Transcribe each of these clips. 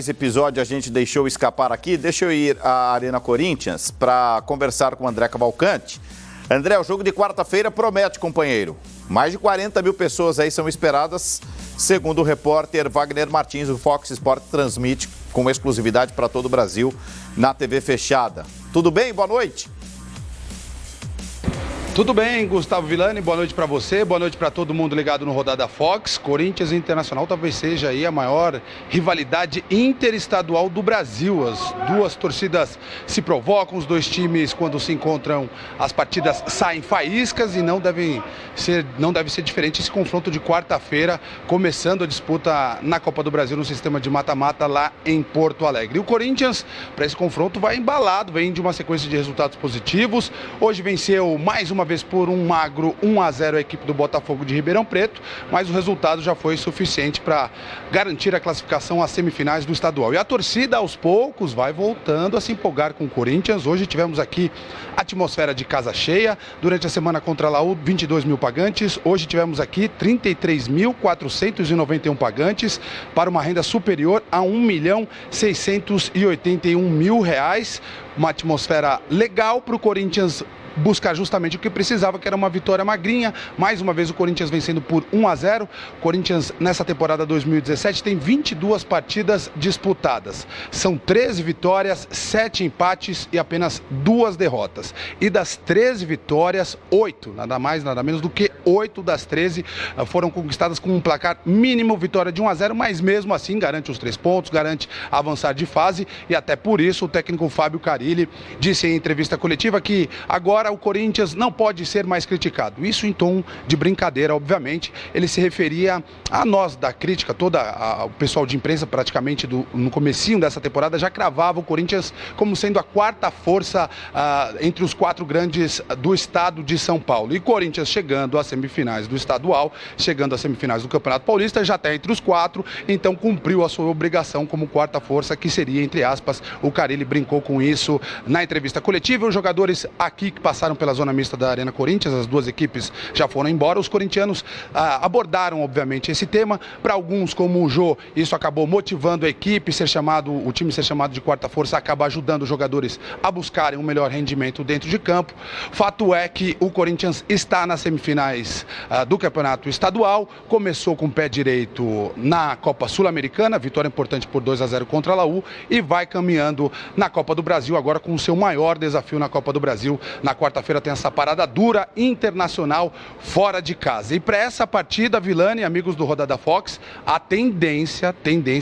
Esse episódio a gente deixou escapar aqui. Deixa eu ir à Arena Corinthians para conversar com o André Cavalcante. André, o jogo de quarta-feira promete, companheiro. Mais de 40 mil pessoas aí são esperadas, segundo o repórter Wagner Martins. O Fox Sport transmite com exclusividade para todo o Brasil na TV fechada. Tudo bem? Boa noite. Tudo bem, Gustavo Villani, boa noite para você, boa noite para todo mundo ligado no Rodada Fox. Corinthians e Internacional talvez seja aí a maior rivalidade interestadual do Brasil. As duas torcidas se provocam, os dois times quando se encontram as partidas saem faíscas e não deve ser diferente esse confronto de quarta-feira, começando a disputa na Copa do Brasil no sistema de mata-mata lá em Porto Alegre. E o Corinthians, para esse confronto, vai embalado, vem de uma sequência de resultados positivos. Hoje venceu mais uma vez por um magro 1-0 a equipe do Botafogo de Ribeirão Preto, mas o resultado já foi suficiente para garantir a classificação às semifinais do estadual. E a torcida, aos poucos, vai voltando a se empolgar com o Corinthians. Hoje tivemos aqui atmosfera de casa cheia. Durante a semana contra a Laú, 22 mil pagantes. Hoje tivemos aqui 33.491 pagantes para uma renda superior a R$1.681.000. Uma atmosfera legal para o Corinthians buscar justamente o que precisava, que era uma vitória magrinha. Mais uma vez o Corinthians vencendo por 1-0. O Corinthians nessa temporada 2017 tem 22 partidas disputadas. São 13 vitórias, 7 empates e apenas 2 derrotas. E das 13 vitórias, 8, nada mais, nada menos do que 8 das 13 foram conquistadas com um placar mínimo, vitória de 1-0, mas mesmo assim garante os 3 pontos, garante avançar de fase e até por isso o técnico Fábio Carille disse em entrevista coletiva que agora o Corinthians não pode ser mais criticado. Isso em tom de brincadeira, obviamente. Ele se referia a nós da crítica, o pessoal de imprensa praticamente no comecinho dessa temporada já cravava o Corinthians como sendo a quarta força entre os 4 grandes do estado de São Paulo. E Corinthians chegando às semifinais do estadual, chegando às semifinais do Campeonato Paulista, já está entre os 4, então cumpriu a sua obrigação como quarta força, que seria, entre aspas, o Carille brincou com isso na entrevista coletiva. Os jogadores aqui que passaram pela zona mista da Arena Corinthians, as duas equipes já foram embora. Os corintianos abordaram, obviamente, esse tema. Para alguns, como o Jô, isso acabou motivando a equipe, o time ser chamado de quarta força acaba ajudando os jogadores a buscarem um melhor rendimento dentro de campo. Fato é que o Corinthians está nas semifinais do Campeonato Estadual, começou com o pé direito na Copa Sul-Americana, vitória importante por 2-0 contra a Laú, e vai caminhando na Copa do Brasil, agora com o seu maior desafio na Copa do Brasil. Na quarta-feira tem essa parada dura, Internacional, fora de casa. E para essa partida, Villani, amigos do Rodada Fox, a tendência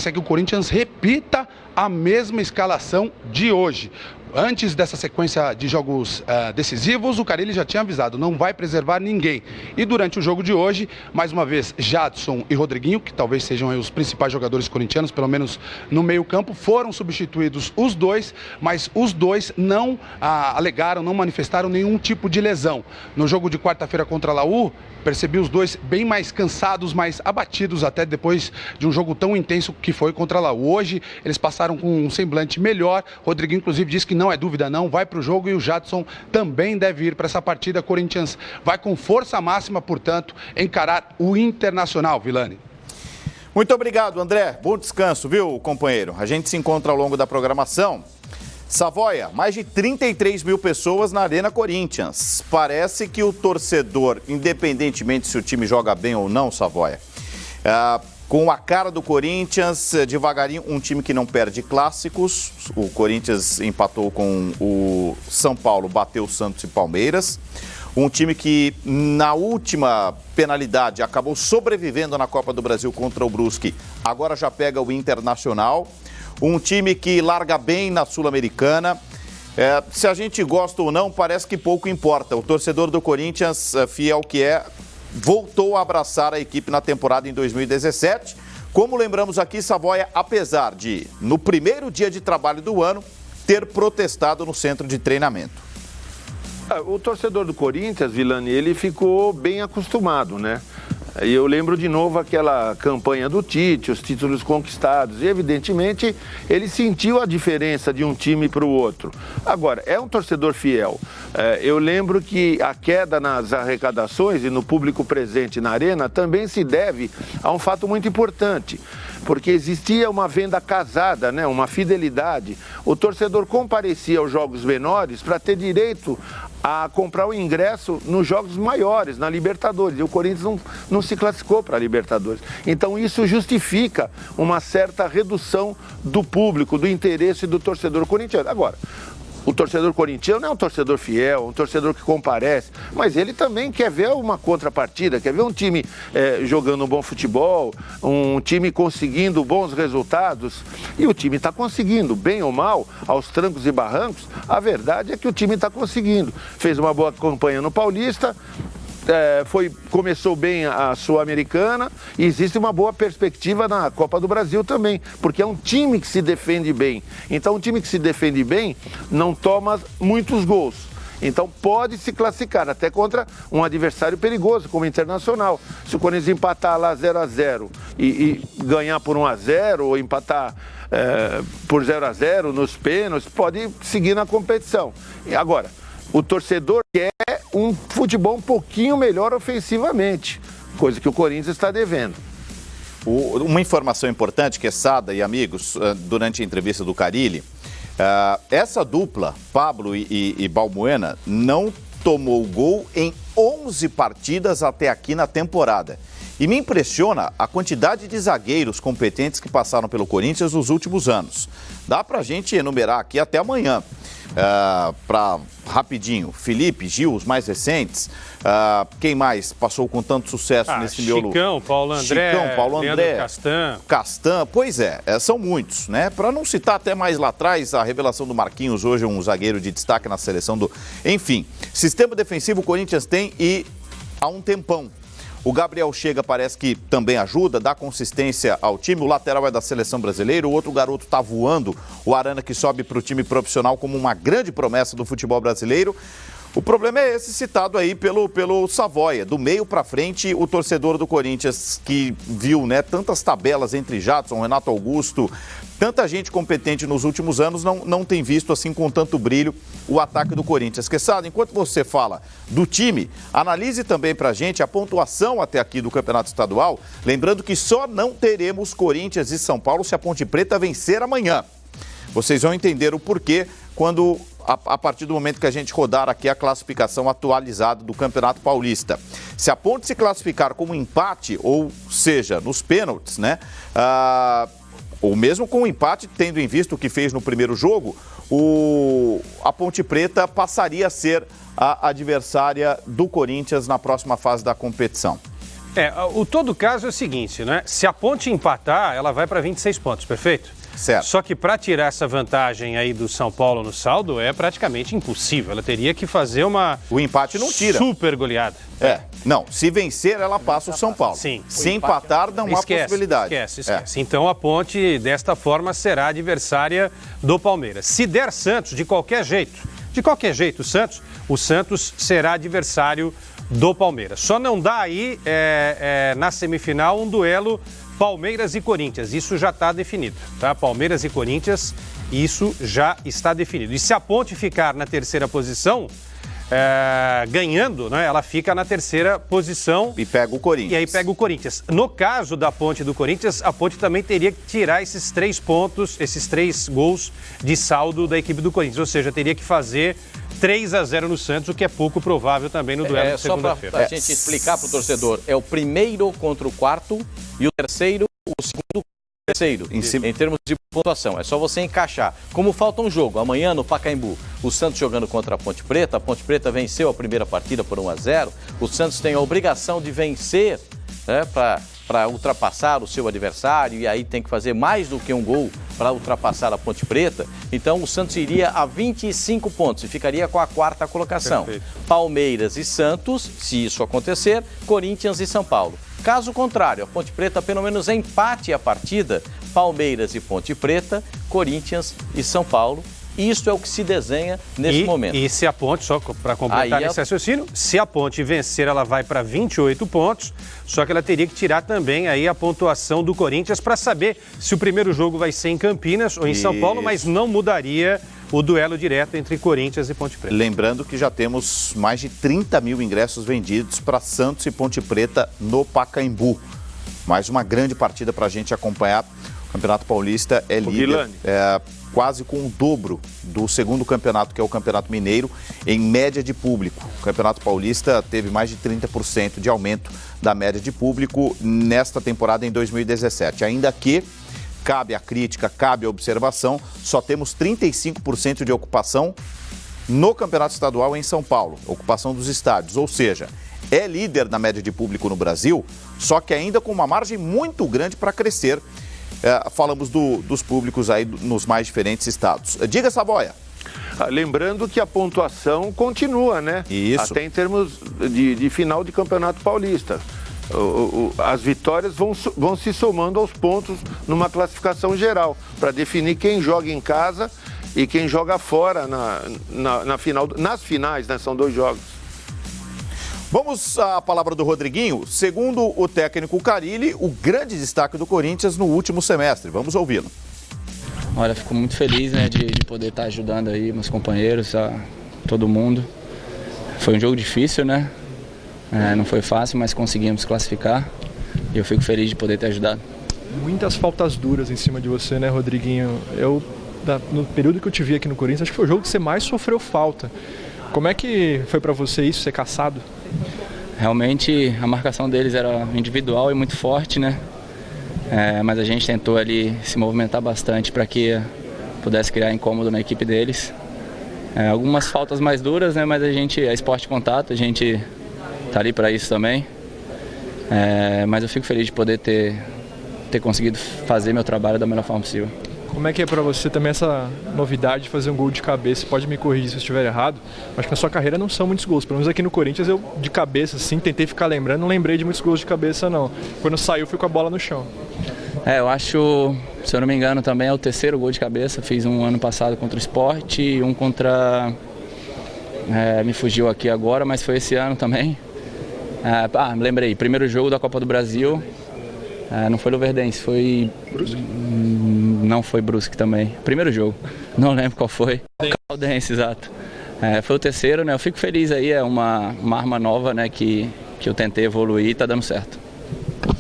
é que o Corinthians repita a mesma escalação de hoje. Antes dessa sequência de jogos decisivos, o Carille já tinha avisado, não vai preservar ninguém. E durante o jogo de hoje, mais uma vez, Jadson e Rodriguinho, que talvez sejam os principais jogadores corintianos, pelo menos no meio-campo, foram substituídos os dois, mas os dois não alegaram, não manifestaram nenhum tipo de lesão. No jogo de quarta-feira contra a Laú, percebi os dois bem mais cansados, mais abatidos até depois de um jogo tão intenso que foi contra a Laú. Hoje eles passaram com um semblante melhor. Rodriguinho, inclusive, disse que não é dúvida não, vai para o jogo, e o Jadson também deve ir para essa partida. Corinthians vai com força máxima, portanto, encarar o Internacional, Villani. Muito obrigado, André. Bom descanso, viu, companheiro? A gente se encontra ao longo da programação. Savoia, mais de 33 mil pessoas na Arena Corinthians. Parece que o torcedor, independentemente se o time joga bem ou não, Savoia, com a cara do Corinthians, devagarinho, um time que não perde clássicos. O Corinthians empatou com o São Paulo, bateu o Santos e Palmeiras. Um time que, na última penalidade, acabou sobrevivendo na Copa do Brasil contra o Brusque. Agora já pega o Internacional. Um time que larga bem na Sul-Americana. Se a gente gosta ou não, parece que pouco importa. O torcedor do Corinthians, fiel que é, voltou a abraçar a equipe na temporada em 2017. Como lembramos aqui, Savoia, apesar de, no primeiro dia de trabalho do ano, ter protestado no centro de treinamento. O torcedor do Corinthians, Villani, ele ficou bem acostumado, né? E eu lembro de novo aquela campanha do Tite, os títulos conquistados. E, evidentemente, ele sentiu a diferença de um time para o outro. Agora, é um torcedor fiel. Eu lembro que a queda nas arrecadações e no público presente na Arena também se deve a um fato muito importante. porque existia uma venda casada, né? Uma fidelidade. O torcedor comparecia aos jogos menores para ter direito a comprar o ingresso nos jogos maiores, na Libertadores. E o Corinthians não se classificou para a Libertadores. Então isso justifica uma certa redução do público, do interesse do torcedor corintiano. Agora, o torcedor corintiano é um torcedor fiel, um torcedor que comparece, mas ele também quer ver uma contrapartida, quer ver um time jogando um bom futebol, um time conseguindo bons resultados. E o time está conseguindo, bem ou mal, aos trancos e barrancos. A verdade é que o time está conseguindo. Fez uma boa campanha no Paulista, começou bem a Sul-Americana e existe uma boa perspectiva na Copa do Brasil também, porque é um time que se defende bem. Então, um time que se defende bem não toma muitos gols. Então, pode se classificar até contra um adversário perigoso, como o Internacional. Se o Corinthians empatar lá 0-0 e ganhar por 1-0 ou empatar por 0-0 nos pênaltis, pode seguir na competição. E agora, o torcedor quer um futebol um pouquinho melhor ofensivamente, coisa que o Corinthians está devendo. Uma informação importante, Quesada e amigos, durante a entrevista do Carille, essa dupla, Pablo e Balbuena, não tomou gol em 11 partidas até aqui na temporada. E me impressiona a quantidade de zagueiros competentes que passaram pelo Corinthians nos últimos anos. Dá pra gente enumerar aqui até amanhã. Rapidinho, Felipe, Gil, os mais recentes. Quem mais passou com tanto sucesso nesse miolo? Chicão, Paulo André, Castan, pois são muitos, né? Para não citar até mais lá atrás a revelação do Marquinhos, hoje um zagueiro de destaque na seleção do... Enfim, sistema defensivo o Corinthians tem e há um tempão. O Gabriel Chega parece que também ajuda, dá consistência ao time. O lateral é da seleção brasileira, o outro garoto está voando, o Arana, que sobe para o time profissional como uma grande promessa do futebol brasileiro. O problema é esse citado aí pelo Savoia. Do meio para frente, o torcedor do Corinthians que viu, né, tantas tabelas entre Jadson, Renato Augusto, tanta gente competente nos últimos anos, não tem visto assim com tanto brilho o ataque do Corinthians. Quesada, enquanto você fala do time, analise também pra gente a pontuação até aqui do Campeonato Estadual, lembrando que só não teremos Corinthians e São Paulo se a Ponte Preta vencer amanhã. Vocês vão entender o porquê quando, a partir do momento que a gente rodar aqui a classificação atualizada do Campeonato Paulista. Se a Ponte se classificar como empate, ou seja, nos pênaltis, né? Ou mesmo com o empate, tendo em vista o que fez no primeiro jogo, a Ponte Preta passaria a ser a adversária do Corinthians na próxima fase da competição. O todo caso é o seguinte, né? Se a Ponte empatar, ela vai para 26 pontos, perfeito? Certo. Só que para tirar essa vantagem aí do São Paulo no saldo é praticamente impossível. Ela teria que fazer uma... O empate não tira. Super goleada. Não, se vencer, ela passa o São Paulo. Sim. Se empatar, não há possibilidade. Esquece. Então a Ponte, desta forma, será adversária do Palmeiras. Se der Santos, de qualquer jeito, o Santos será adversário do Palmeiras. Só não dá aí, na semifinal, um duelo Palmeiras e Corinthians. Isso já está definido, tá? Palmeiras e Corinthians, isso já está definido. E se a Ponte ficar na terceira posição, ganhando, né, ela fica na terceira posição. E pega o Corinthians. E aí pega o Corinthians. No caso da Ponte e do Corinthians, a Ponte também teria que tirar esses 3 pontos, esses 3 gols de saldo da equipe do Corinthians. Ou seja, teria que fazer 3-0 no Santos, o que é pouco provável também no duelo de segunda-feira. Só para a gente explicar para o torcedor, é o primeiro contra o quarto e o terceiro, o segundo contra o terceiro, em termos de pontuação. É só você encaixar. Como falta um jogo, amanhã no Pacaembu, o Santos jogando contra a Ponte Preta venceu a primeira partida por 1-0, o Santos tem a obrigação de vencer, né, para ultrapassar o seu adversário, e aí tem que fazer mais do que um gol para ultrapassar a Ponte Preta. Então o Santos iria a 25 pontos e ficaria com a 4ª colocação. Perfeito. Palmeiras e Santos, se isso acontecer, Corinthians e São Paulo. Caso contrário, a Ponte Preta pelo menos empate a partida, Palmeiras e Ponte Preta, Corinthians e São Paulo. Isso é o que se desenha nesse momento. E se a Ponte, só para completar esse raciocínio, se a Ponte vencer, ela vai para 28 pontos, só que ela teria que tirar também aí a pontuação do Corinthians para saber se o primeiro jogo vai ser em Campinas ou em São Paulo, mas não mudaria o duelo direto entre Corinthians e Ponte Preta. Lembrando que já temos mais de 30 mil ingressos vendidos para Santos e Ponte Preta no Pacaembu. Mais uma grande partida para a gente acompanhar. O Campeonato Paulista é líder, quase com o dobro do segundo campeonato, que é o Campeonato Mineiro, em média de público. O Campeonato Paulista teve mais de 30% de aumento da média de público nesta temporada em 2017. Ainda que cabe a crítica, cabe a observação, só temos 35% de ocupação no Campeonato Estadual em São Paulo, ocupação dos estádios, ou seja, é líder na média de público no Brasil, só que ainda com uma margem muito grande para crescer. Falamos dos públicos aí nos mais diferentes estados. Diga, Savoia. Lembrando que a pontuação continua, né? Isso. Até em termos de final de Campeonato Paulista. As vitórias vão se somando aos pontos numa classificação geral, para definir quem joga em casa e quem joga fora na final, nas finais, né? São 2 jogos. Vamos à palavra do Rodriguinho. Segundo o técnico Carille, o grande destaque do Corinthians no último semestre. Vamos ouvi-lo. Olha, fico muito feliz, né, de poder estar ajudando aí meus companheiros, todo mundo. Foi um jogo difícil, né? Não foi fácil, mas conseguimos classificar. E eu fico feliz de poder ter ajudado. Muitas faltas duras em cima de você, né, Rodriguinho? No período que eu te vi aqui no Corinthians, acho que foi o jogo que você mais sofreu falta. Como é que foi pra você isso, ser caçado? Realmente a marcação deles era individual e muito forte, né? Mas a gente tentou ali se movimentar bastante para que pudesse criar incômodo na equipe deles. Algumas faltas mais duras, né? Mas é esporte de contato, a gente tá ali para isso também. Mas eu fico feliz de poder ter conseguido fazer meu trabalho da melhor forma possível. Como é que é pra você também essa novidade de fazer um gol de cabeça? Você pode me corrigir se eu estiver errado, acho que na sua carreira não são muitos gols. Pelo menos aqui no Corinthians eu, de cabeça, assim, tentei ficar lembrando, não lembrei de muitos gols de cabeça, não. Quando saiu, fui com a bola no chão. Eu acho, se eu não me engano, também é o 3º gol de cabeça. Fiz um ano passado contra o Sport e um contra... me fugiu aqui agora, mas foi esse ano também. Me lembrei, primeiro jogo da Copa do Brasil. Não foi Luverdense, foi... Brusque? Não foi Brusque também. Primeiro jogo, não lembro qual foi. Caldense, exato. Foi o 3º, né? Eu fico feliz aí, é uma arma nova, né, que eu tentei evoluir e tá dando certo.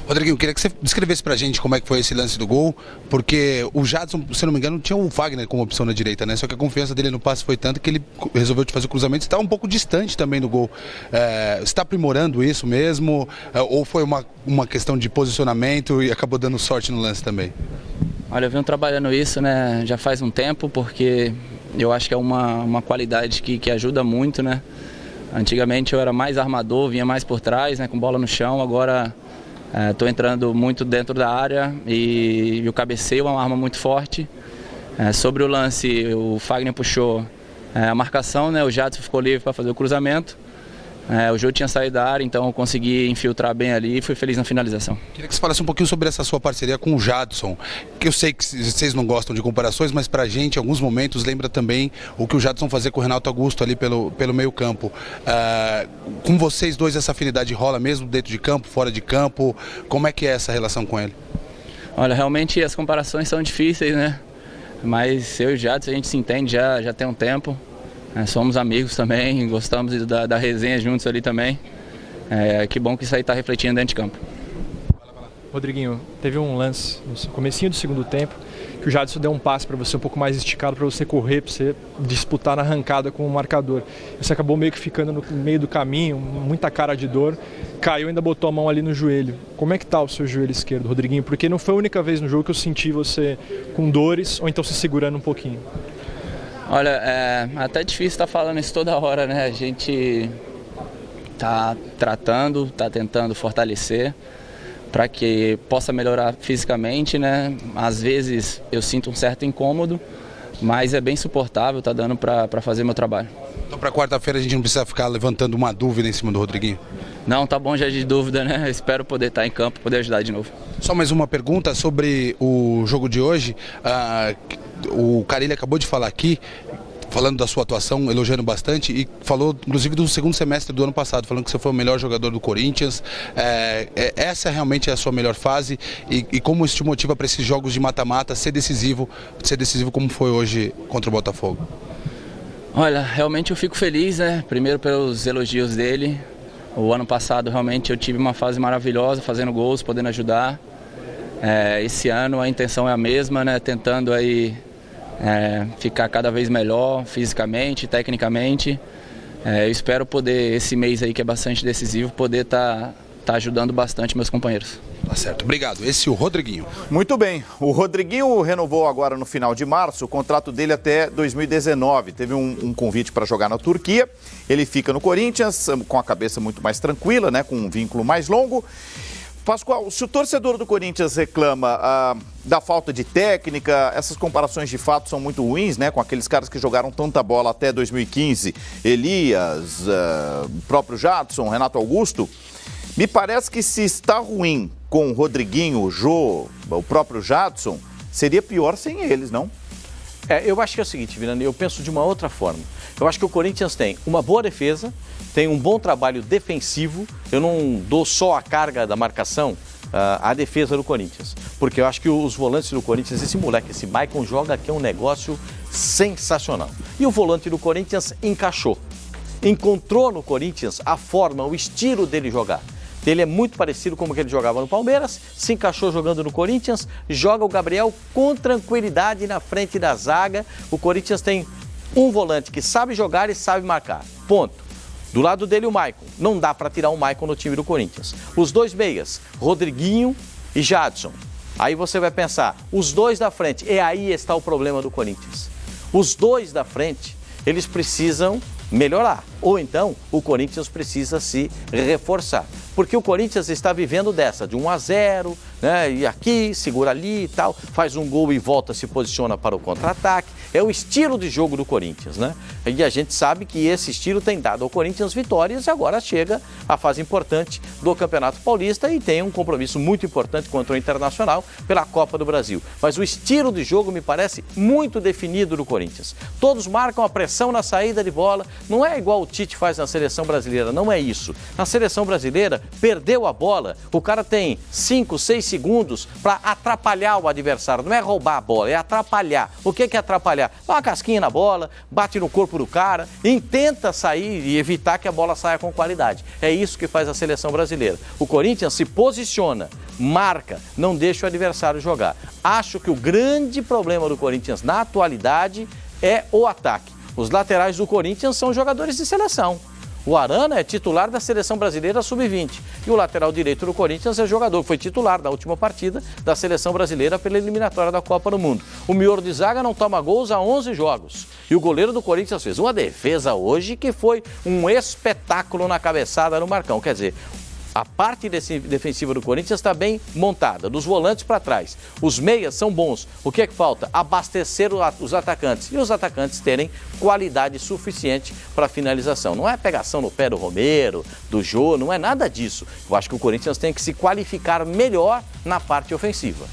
Rodriguinho, queria que você descrevesse pra gente como é que foi esse lance do gol, porque o Jadson, se não me engano, tinha o Wagner como opção na direita, né? Só que a confiança dele no passe foi tanta que ele resolveu te fazer o cruzamento. Você estava um pouco distante também do gol. Você está aprimorando isso mesmo? Ou foi uma questão de posicionamento e acabou dando sorte no lance também? Olha, eu venho trabalhando isso, né, já faz um tempo, porque eu acho que é uma qualidade que ajuda muito, né? Antigamente eu era mais armador, vinha mais por trás, né, com bola no chão, agora... Estou entrando muito dentro da área e o cabeceio é uma arma muito forte. Sobre o lance, o Fagner puxou a marcação, né? O Jadson ficou livre para fazer o cruzamento. O jogo tinha saído da área, então eu consegui infiltrar bem ali e fui feliz na finalização. Queria que você falasse um pouquinho sobre essa sua parceria com o Jadson, que eu sei que vocês não gostam de comparações, mas pra gente, em alguns momentos, lembra também o que o Jadson fazia com o Renato Augusto ali pelo meio campo. Com vocês dois, essa afinidade rola mesmo dentro de campo, fora de campo? Como é que é essa relação com ele? Olha, realmente as comparações são difíceis, né? Mas eu e o Jadson, a gente se entende já tem um tempo. Somos amigos também, gostamos da resenha juntos ali também. Que bom que isso aí está refletindo dentro de campo. Rodriguinho, teve um lance no comecinho do segundo tempo que o Jadson deu um passe para você um pouco mais esticado para você correr, para você disputar na arrancada com o marcador. Você acabou meio que ficando no meio do caminho, muita cara de dor, caiu e ainda botou a mão ali no joelho. Como é que tá o seu joelho esquerdo, Rodriguinho? Porque não foi a única vez no jogo que eu senti você com dores ou então se segurando um pouquinho. Olha, até difícil estar falando isso toda hora, né? A gente está tratando, está tentando fortalecer para que possa melhorar fisicamente, né? Às vezes eu sinto um certo incômodo, mas é bem suportável, tá dando para fazer meu trabalho. Então para quarta-feira a gente não precisa ficar levantando uma dúvida em cima do Rodriguinho? Não, tá bom já de dúvida, né? Eu espero poder estar em campo, poder ajudar de novo. Só mais uma pergunta sobre o jogo de hoje. O Carille acabou de falar aqui, falando da sua atuação, elogiando bastante, e falou inclusive do segundo semestre do ano passado, falando que você foi o melhor jogador do Corinthians. Essa realmente é a sua melhor fase e como isso te motiva para esses jogos de mata-mata ser decisivo como foi hoje contra o Botafogo? Olha, realmente eu fico feliz, né? Primeiro pelos elogios dele, O ano passado realmente eu tive uma fase maravilhosa, fazendo gols, podendo ajudar. Esse ano a intenção é a mesma, né? Tentando aí ficar cada vez melhor fisicamente, tecnicamente. Eu espero poder, esse mês aí que é bastante decisivo, poder tá ajudando bastante meus companheiros. Tá certo, obrigado. Esse é o Rodriguinho. Muito bem. O Rodriguinho renovou agora no final de março o contrato dele até 2019. Teve um convite para jogar na Turquia. Ele fica no Corinthians com a cabeça muito mais tranquila, né? Com um vínculo mais longo. Pascoal, se o torcedor do Corinthians reclama da falta de técnica, essas comparações de fato são muito ruins, né? Com aqueles caras que jogaram tanta bola até 2015, Elias, o próprio Jadson, Renato Augusto. Me parece que se está ruim com o Rodriguinho, o Jô, o próprio Jadson, seria pior sem eles, não? Eu acho que é o seguinte, Vilani, eu penso de uma outra forma. Eu acho que o Corinthians tem uma boa defesa, tem um bom trabalho defensivo. Eu não dou só a carga da marcação à defesa do Corinthians, porque eu acho que os volantes do Corinthians, esse moleque, esse Maicon joga aqui, é um negócio sensacional. E o volante do Corinthians encaixou, encontrou no Corinthians a forma, o estilo dele jogar. Ele é muito parecido com o que ele jogava no Palmeiras, se encaixou jogando no Corinthians, joga o Gabriel com tranquilidade na frente da zaga. O Corinthians tem um volante que sabe jogar e sabe marcar, ponto. Do lado dele o Maicon, não dá para tirar o Maicon no time do Corinthians. Os dois meias, Rodriguinho e Jadson. Aí você vai pensar, os dois da frente, e aí está o problema do Corinthians. Os dois da frente, eles precisam melhorar, ou então o Corinthians precisa se reforçar, porque o Corinthians está vivendo dessa, de 1-0, né, e aqui, segura ali e tal, faz um gol e volta, se posiciona para o contra-ataque. É o estilo de jogo do Corinthians, né? E a gente sabe que esse estilo tem dado ao Corinthians vitórias e agora chega a fase importante do Campeonato Paulista e tem um compromisso muito importante contra o Internacional pela Copa do Brasil. Mas o estilo de jogo me parece muito definido do Corinthians. Todos marcam a pressão na saída de bola, não é igual o Tite faz na Seleção Brasileira, não é isso. Na Seleção Brasileira, perdeu a bola, o cara tem 5, 6 segundos para atrapalhar o adversário, não é roubar a bola, é atrapalhar. O que é atrapalhar? Dá uma casquinha na bola, bate no corpo do cara e tenta sair e evitar que a bola saia com qualidade. É isso que faz a Seleção Brasileira. O Corinthians se posiciona, marca, não deixa o adversário jogar. Acho que o grande problema do Corinthians na atualidade é o ataque. Os laterais do Corinthians são jogadores de seleção. O Arana é titular da Seleção Brasileira Sub-20 e o lateral direito do Corinthians é jogador que foi titular da última partida da Seleção Brasileira pela eliminatória da Copa do Mundo. O miolo de zaga não toma gols há 11 jogos e o goleiro do Corinthians fez uma defesa hoje que foi um espetáculo na cabeçada no Marcão. Quer dizer, a parte defensiva do Corinthians está bem montada, dos volantes para trás. Os meias são bons. O que é que falta? Abastecer os atacantes. E os atacantes terem qualidade suficiente para finalização. Não é pegação no pé do Romero, do Jô, não é nada disso. Eu acho que o Corinthians tem que se qualificar melhor na parte ofensiva.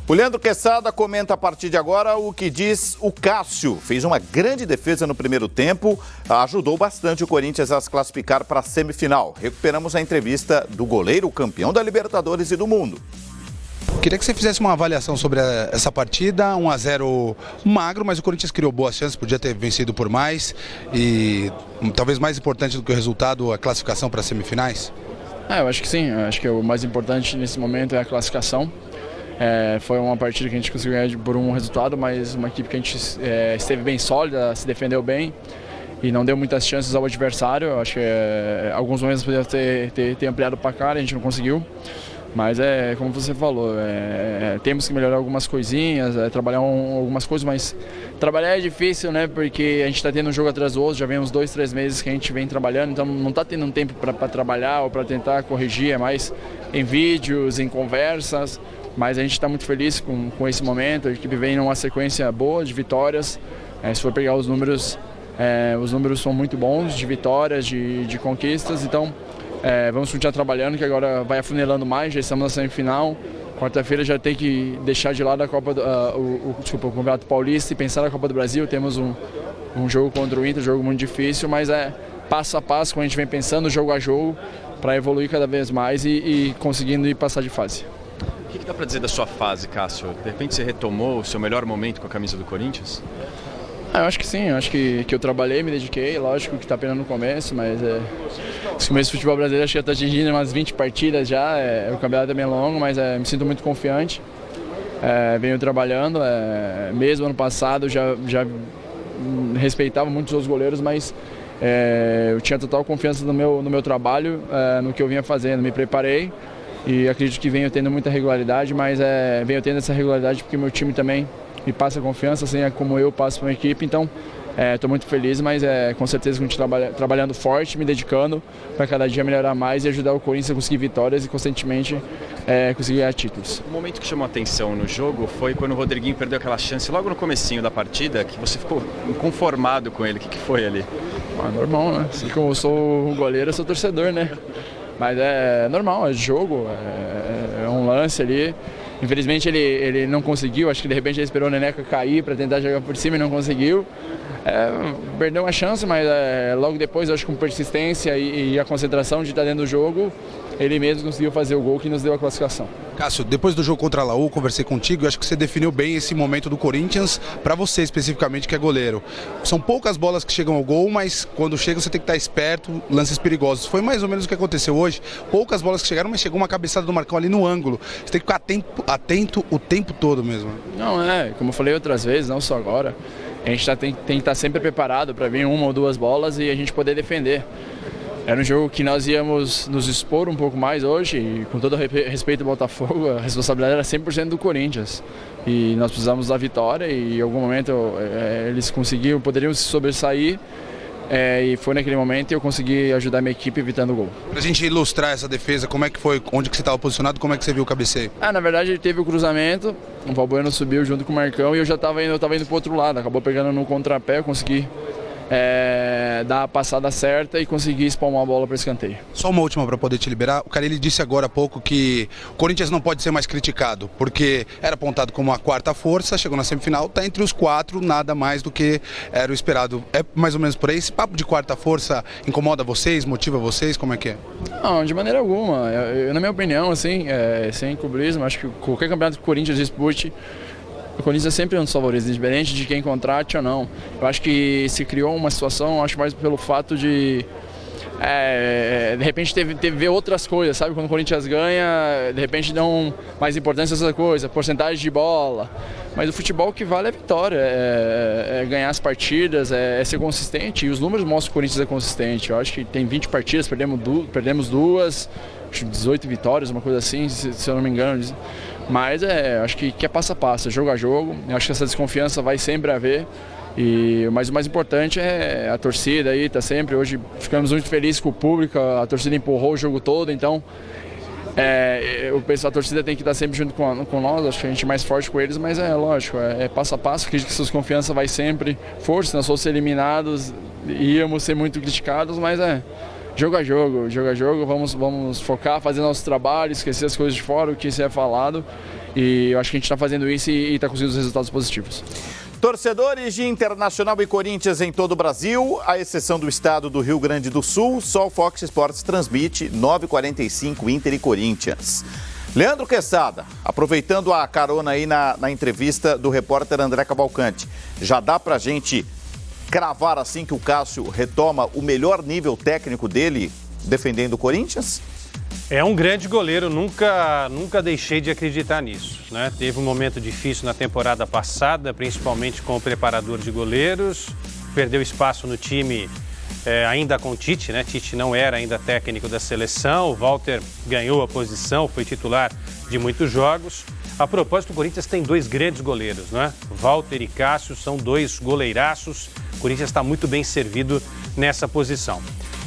O Leandro Quesada comenta a partir de agora o que diz o Cássio. Fez uma grande defesa no primeiro tempo, ajudou bastante o Corinthians a se classificar para a semifinal. Recuperamos a entrevista do goleiro campeão da Libertadores e do Mundo. Queria que você fizesse uma avaliação sobre essa partida, 1-0 magro, mas o Corinthians criou boas chances, podia ter vencido por mais e talvez mais importante do que o resultado, a classificação para as semifinais? Eu acho que sim, eu acho que o mais importante nesse momento é a classificação. Foi uma partida que a gente conseguiu ganhar por um resultado, mas uma equipe que a gente esteve bem sólida, se defendeu bem e não deu muitas chances ao adversário. Eu acho que alguns momentos podia ter ampliado o placar, a gente não conseguiu. Mas como você falou, temos que melhorar algumas coisinhas, trabalhar algumas coisas, mas trabalhar é difícil, né? Porque a gente está tendo um jogo atrás do outro, já vem uns 2, 3 meses que a gente vem trabalhando, então não está tendo um tempo para trabalhar ou para tentar corrigir, é mais em vídeos, em conversas. Mas a gente está muito feliz com esse momento, a equipe vem numa sequência boa de vitórias. Se for pegar os números são muito bons, de vitórias, de conquistas, então vamos continuar trabalhando, que agora vai afunilando mais, já estamos na semifinal. Quarta-feira já tem que deixar de lado o Campeonato Paulista e pensar na Copa do Brasil. Temos um jogo contra o Inter, um jogo muito difícil, mas passo a passo, como a gente vem pensando, jogo a jogo, para evoluir cada vez mais e conseguindo ir passar de fase. O que dá para dizer da sua fase, Cássio? De repente você retomou o seu melhor momento com a camisa do Corinthians? Eu acho que sim, eu acho que eu trabalhei, me dediquei, lógico que está apenas no começo, mas esse começo do futebol brasileiro acho que já está atingindo umas 20 partidas já, o campeonato é bem longo, mas me sinto muito confiante, venho trabalhando, mesmo ano passado já respeitava muito os outros goleiros, mas eu tinha total confiança no meu trabalho, no que eu vinha fazendo, me preparei e acredito que venho tendo muita regularidade, mas venho tendo essa regularidade porque meu time também me passa confiança, assim como eu passo para a equipe, então estou muito feliz, mas com certeza continuo trabalhando forte, me dedicando para cada dia melhorar mais e ajudar o Corinthians a conseguir vitórias e constantemente conseguir ganhar títulos. O momento que chamou a atenção no jogo foi quando o Rodriguinho perdeu aquela chance logo no comecinho da partida, que você ficou inconformado com ele. O que foi ali? Normal, né? Assim como eu sou goleiro, eu sou torcedor, né? Mas é normal, é jogo, é um lance ali. Infelizmente ele não conseguiu, acho que de repente ele esperou o Neneca cair para tentar jogar por cima e não conseguiu. Perdeu uma chance, mas logo depois, acho que com persistência e a concentração de estar dentro do jogo, ele mesmo conseguiu fazer o gol que nos deu a classificação. Cássio, depois do jogo contra a Laú, conversei contigo e acho que você definiu bem esse momento do Corinthians, para você especificamente que é goleiro. São poucas bolas que chegam ao gol, mas quando chega você tem que estar esperto, lances perigosos. Foi mais ou menos o que aconteceu hoje. Poucas bolas que chegaram, mas chegou uma cabeçada do Marcão ali no ângulo. Você tem que ficar atento o tempo todo mesmo. Não, como eu falei outras vezes, não só agora, a gente tem que estar sempre preparado para vir uma ou duas bolas e a gente poder defender. Era um jogo que nós íamos nos expor um pouco mais hoje e com todo respeito ao Botafogo, a responsabilidade era 100% do Corinthians. E nós precisamos da vitória e em algum momento eles poderiam se sobressair e foi naquele momento que eu consegui ajudar a minha equipe evitando o gol. Pra gente ilustrar essa defesa, como é que foi, onde que você estava posicionado, como é que você viu o cabeceio? Na verdade ele teve o cruzamento, o Valbuena subiu junto com o Marcão e eu já estava indo pro outro lado, acabou pegando no contrapé, eu consegui dar a passada certa e conseguir espalmar a bola para escanteio. Só uma última para poder te liberar. O Carille disse agora há pouco que o Corinthians não pode ser mais criticado, porque era apontado como a quarta força, chegou na semifinal, está entre os 4, nada mais do que era o esperado. É mais ou menos por aí? Esse papo de quarta força incomoda vocês, motiva vocês? Como é que é? Não, de maneira alguma. Na minha opinião, assim, sem clubismo, acho que qualquer campeonato que o Corinthians dispute, o Corinthians é sempre um dos favoritos, independente de quem contrate ou não. Eu acho que se criou uma situação, acho mais pelo fato de repente ver outras coisas, sabe? Quando o Corinthians ganha, de repente dão mais importância a essa coisa, porcentagem de bola. Mas o futebol que vale é a vitória, ganhar as partidas, ser consistente. E os números mostram que o Corinthians é consistente. Eu acho que tem 20 partidas, perdemos 2, 18 vitórias, uma coisa assim, se eu não me engano. Mas acho que é passo a passo, jogo a jogo. Eu acho que essa desconfiança vai sempre haver. Mas o mais importante é a torcida aí, tá sempre. Hoje ficamos muito felizes com o público, a torcida empurrou o jogo todo, então a torcida tem que estar sempre junto com nós, acho que a gente é mais forte com eles, mas lógico, passo a passo, acredito que essa desconfiança vai sempre força, se nós fossemos eliminados, íamos ser muito criticados, mas jogo a jogo, vamos focar, fazer nosso trabalho, esquecer as coisas de fora, o que isso é falado, e eu acho que a gente está fazendo isso e está conseguindo os resultados positivos. Torcedores de Internacional e Corinthians em todo o Brasil, à exceção do estado do Rio Grande do Sul, só o Fox Sports transmite 9h45 Inter e Corinthians. Leandro Quesada, aproveitando a carona aí na entrevista do repórter André Cavalcante, já dá pra gente cravar assim que o Cássio retoma o melhor nível técnico dele defendendo o Corinthians? É um grande goleiro, nunca deixei de acreditar nisso, né? Teve um momento difícil na temporada passada, principalmente com o preparador de goleiros, perdeu espaço no time ainda com o Tite, né? Tite não era ainda técnico da seleção, o Walter ganhou a posição, foi titular de muitos jogos. A propósito, o Corinthians tem 2 grandes goleiros, né? Walter e Cássio são 2 goleiraços, o Corinthians está muito bem servido nessa posição.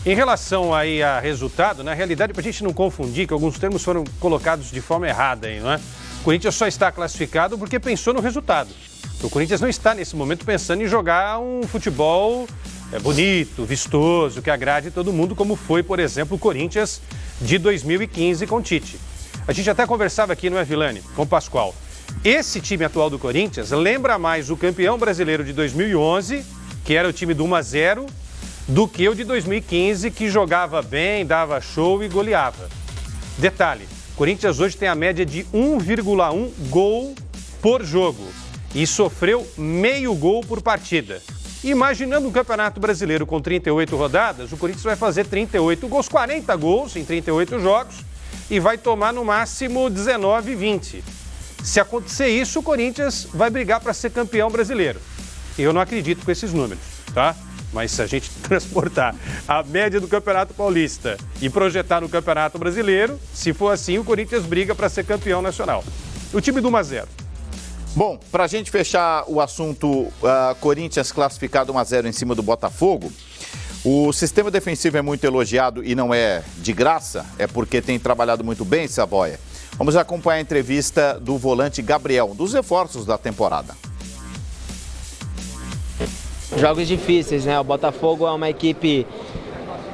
Em relação aí a resultado, na realidade, para a gente não confundir, que alguns termos foram colocados de forma errada aí, não é? O Corinthians só está classificado porque pensou no resultado. O Corinthians não está, nesse momento, pensando em jogar um futebol bonito, vistoso, que agrade todo mundo, como foi, por exemplo, o Corinthians de 2015 com o Tite. A gente até conversava aqui, não é, Vilani, com o Pascoal. Esse time atual do Corinthians lembra mais o campeão brasileiro de 2011, que era o time do 1-0, do que o de 2015, que jogava bem, dava show e goleava. Detalhe, o Corinthians hoje tem a média de 1,1 gol por jogo. e sofreu meio gol por partida. Imaginando um Campeonato Brasileiro com 38 rodadas, o Corinthians vai fazer 38 gols, 40 gols em 38 jogos e vai tomar no máximo 19, 20. Se acontecer isso, o Corinthians vai brigar para ser campeão brasileiro. Eu não acredito com esses números, tá? Mas se a gente transportar a média do Campeonato Paulista e projetar no Campeonato Brasileiro, se for assim, o Corinthians briga para ser campeão nacional. O time do 1-0. Bom, para a gente fechar o assunto, Corinthians classificado 1-0 em cima do Botafogo, o sistema defensivo é muito elogiado e não é de graça, é porque tem trabalhado muito bem, Savoia. Vamos acompanhar a entrevista do volante Gabriel, um dos reforços da temporada. Jogos difíceis, né? O Botafogo é uma equipe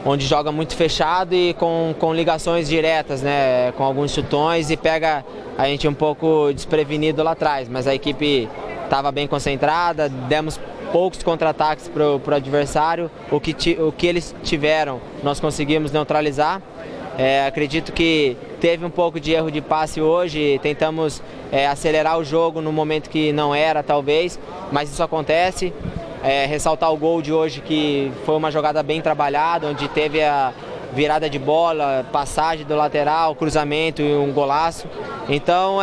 onde joga muito fechado e com ligações diretas, né? Com alguns chutões e pega a gente um pouco desprevenido lá atrás. Mas a equipe estava bem concentrada, demos poucos contra-ataques para o adversário. O que eles tiveram, nós conseguimos neutralizar. Acredito que teve um pouco de erro de passe hoje, tentamos acelerar o jogo no momento que não era, talvez, mas isso acontece. Ressaltar o gol de hoje, que foi uma jogada bem trabalhada, onde teve a virada de bola, passagem do lateral, cruzamento e um golaço. Então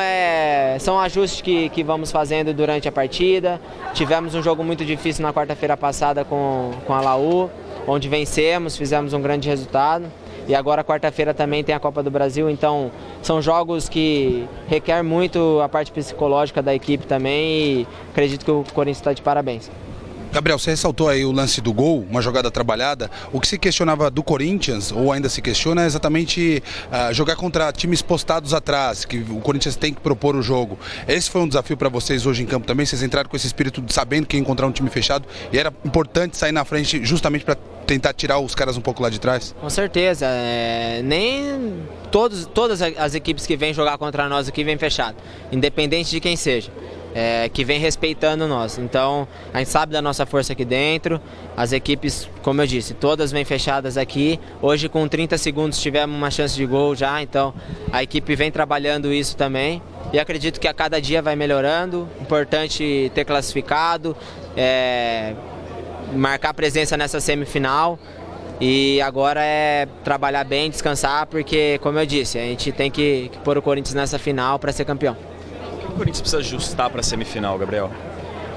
são ajustes que vamos fazendo durante a partida. Tivemos um jogo muito difícil na quarta-feira passada com a Laú, onde vencemos, fizemos um grande resultado. E agora quarta-feira também tem a Copa do Brasil, então são jogos que requer muito a parte psicológica da equipe também e acredito que o Corinthians está de parabéns. Gabriel, você ressaltou aí o lance do gol, uma jogada trabalhada. O que se questionava do Corinthians, ou ainda se questiona, é exatamente jogar contra times postados atrás, que o Corinthians tem que propor o jogo. Esse foi um desafio para vocês hoje em campo também? Vocês entraram com esse espírito de sabendo que ia encontrar um time fechado e era importante sair na frente justamente para tentar tirar os caras um pouco lá de trás? Com certeza. Nem todas as equipes que vêm jogar contra nós aqui vêm fechado, independente de quem seja. Que vem respeitando nós. Então, a gente sabe da nossa força aqui dentro. As equipes, como eu disse, todas vêm fechadas aqui. Hoje, com 30 segundos, tivemos uma chance de gol já. Então, a equipe vem trabalhando isso também. E acredito que a cada dia vai melhorando. Importante ter classificado, marcar presença nessa semifinal. E agora é trabalhar bem, descansar, porque, como eu disse, a gente tem que pôr o Corinthians nessa final para ser campeão. O Corinthians precisa ajustar para a semifinal, Gabriel?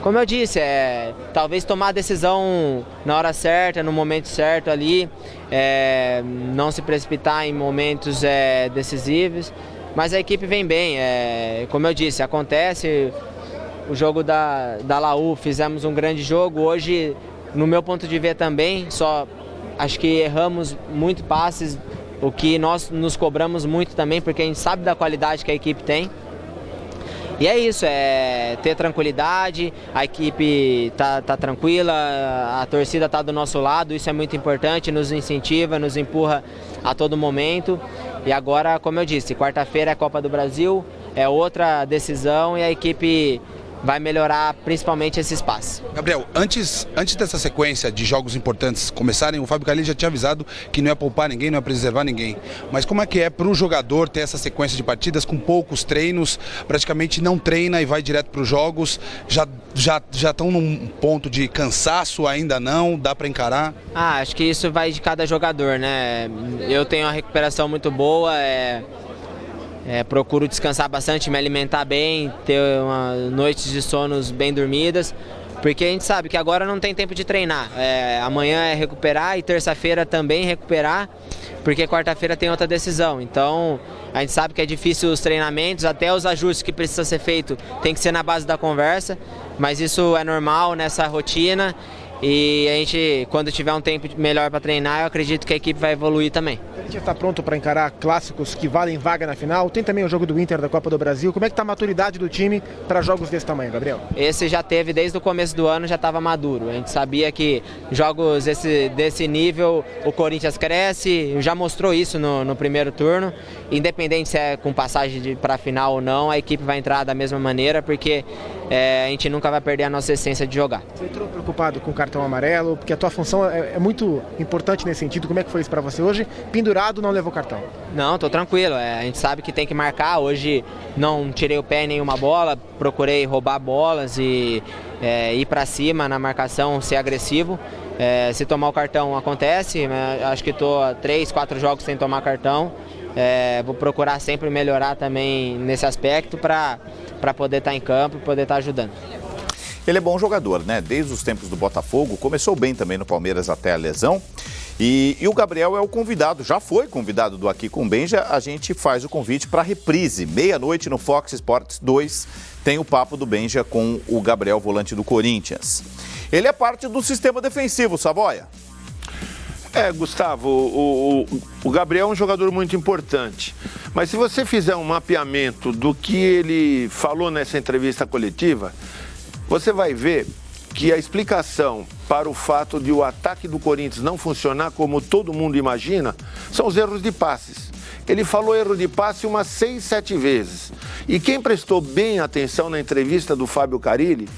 Como eu disse, talvez tomar a decisão na hora certa, no momento certo ali, não se precipitar em momentos decisivos, mas a equipe vem bem, como eu disse, acontece, o jogo da Laú, fizemos um grande jogo, hoje, no meu ponto de ver também, só acho que erramos muito passes, o que nós nos cobramos muito também, porque a gente sabe da qualidade que a equipe tem. E é isso, ter tranquilidade, a equipe tá tranquila, a torcida tá do nosso lado, isso é muito importante, nos incentiva, nos empurra a todo momento. E agora, como eu disse, quarta-feira é Copa do Brasil, é outra decisão e a equipe vai melhorar principalmente esse espaço. Gabriel, antes dessa sequência de jogos importantes começarem, o Fábio Carille já tinha avisado que não ia poupar ninguém, não ia preservar ninguém. Mas como é que é para o jogador ter essa sequência de partidas com poucos treinos, praticamente não treina e vai direto para os jogos? Já estão num ponto de cansaço, ainda não? Dá para encarar? Acho que isso vai de cada jogador, né? Eu tenho uma recuperação muito boa, procuro descansar bastante, me alimentar bem, ter noites de sonos bem dormidas, porque a gente sabe que agora não tem tempo de treinar. Amanhã é recuperar e terça-feira também recuperar, porque quarta-feira tem outra decisão. Então a gente sabe que é difícil os treinamentos, até os ajustes que precisam ser feitos tem que ser na base da conversa, mas isso é normal nessa rotina. E a gente, quando tiver um tempo melhor para treinar, eu acredito que a equipe vai evoluir também. A gente está pronto para encarar clássicos que valem vaga na final? Tem também o jogo do Inter da Copa do Brasil. Como é que está a maturidade do time para jogos desse tamanho, Gabriel? Esse já teve, desde o começo do ano, já estava maduro. A gente sabia que jogos desse nível, o Corinthians cresce, já mostrou isso no primeiro turno. Independente se é com passagem para a final ou não, a equipe vai entrar da mesma maneira, porque a gente nunca vai perder a nossa essência de jogar. Você entrou preocupado com o cartão amarelo, porque a tua função é muito importante nesse sentido. Como é que foi isso para você hoje? Pendurado, não levou cartão? Não, tô tranquilo. A gente sabe que tem que marcar. Hoje não tirei o pé em nenhuma bola, procurei roubar bolas e ir para cima na marcação, ser agressivo. Se tomar o cartão acontece, acho que estou 3, 4 jogos sem tomar cartão. Vou procurar sempre melhorar também nesse aspecto para poder estar em campo e poder estar ajudando. Ele é bom jogador, né? Desde os tempos do Botafogo, começou bem também no Palmeiras até a lesão. E o Gabriel é o convidado, já foi convidado do Aqui com Benja. A gente faz o convite para reprise. Meia-noite no Fox Sports 2 tem o papo do Benja com o Gabriel, volante do Corinthians. Ele é parte do sistema defensivo, Savoia. Gustavo, o Gabriel é um jogador muito importante. Mas se você fizer um mapeamento do que ele falou nessa entrevista coletiva, você vai ver que a explicação para o fato de o ataque do Corinthians não funcionar como todo mundo imagina são os erros de passes. Ele falou erro de passe umas 6, 7 vezes. E quem prestou bem atenção na entrevista do Fábio Carille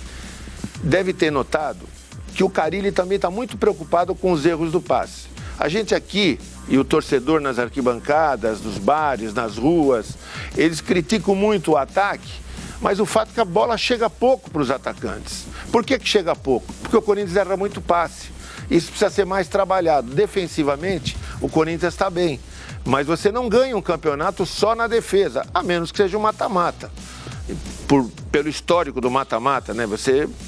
deve ter notado que o Carille também está muito preocupado com os erros do passe. A gente aqui, e o torcedor nas arquibancadas, nos bares, nas ruas, eles criticam muito o ataque, mas o fato é que a bola chega pouco para os atacantes. Por que chega pouco? Porque o Corinthians erra muito passe. Isso precisa ser mais trabalhado. Defensivamente, o Corinthians está bem. Mas você não ganha um campeonato só na defesa, a menos que seja um mata-mata. Pelo histórico do mata-mata, né?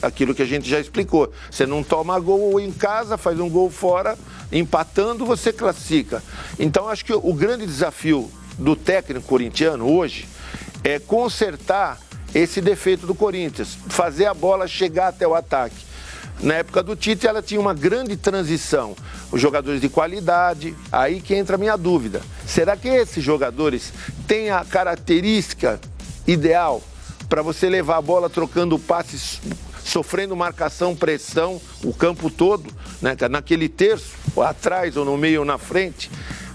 Aquilo que a gente já explicou. Você não toma gol em casa, faz um gol fora, empatando, você classifica. Então, acho que o grande desafio do técnico corintiano hoje é consertar esse defeito do Corinthians, fazer a bola chegar até o ataque. Na época do Tite, ela tinha uma grande transição. Os jogadores de qualidade, aí que entra a minha dúvida. Será que esses jogadores têm a característica ideal para você levar a bola trocando passes, sofrendo marcação, pressão, o campo todo, né? Naquele terço, ou atrás, ou no meio, ou na frente,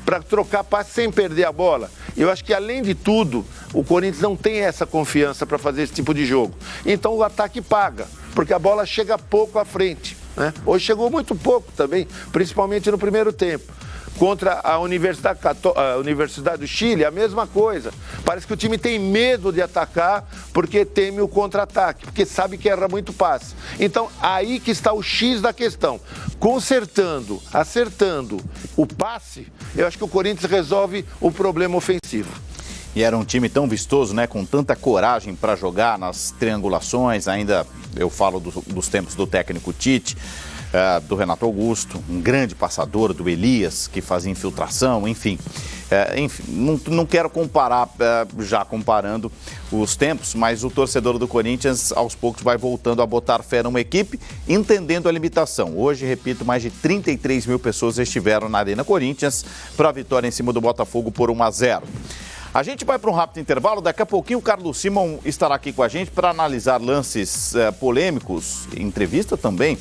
para trocar passe sem perder a bola? Eu acho que, além de tudo, o Corinthians não tem essa confiança para fazer esse tipo de jogo. Então o ataque paga, porque a bola chega pouco à frente, né? Hoje chegou muito pouco também, principalmente no primeiro tempo. Contra a Universidade do Chile, a mesma coisa. Parece que o time tem medo de atacar porque teme o contra-ataque, porque sabe que erra muito passe. Então, aí que está o X da questão. Consertando, acertando o passe, eu acho que o Corinthians resolve o problema ofensivo. E era um time tão vistoso, né? Com tanta coragem para jogar nas triangulações. Ainda eu falo dos tempos do técnico Tite. Do Renato Augusto, um grande passador, do Elias, que fazia infiltração, enfim. Não quero comparar, já comparando os tempos, mas o torcedor do Corinthians, aos poucos, vai voltando a botar fé numa equipe, entendendo a limitação. Hoje, repito, mais de 33 mil pessoas estiveram na Arena Corinthians para a vitória em cima do Botafogo por 1-0. A gente vai para um rápido intervalo, daqui a pouquinho o Carlos Simon estará aqui com a gente para analisar lances polêmicos, entrevista também.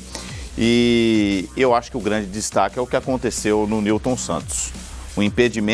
E eu acho que o grande destaque é o que aconteceu no Nilton Santos. O impedimento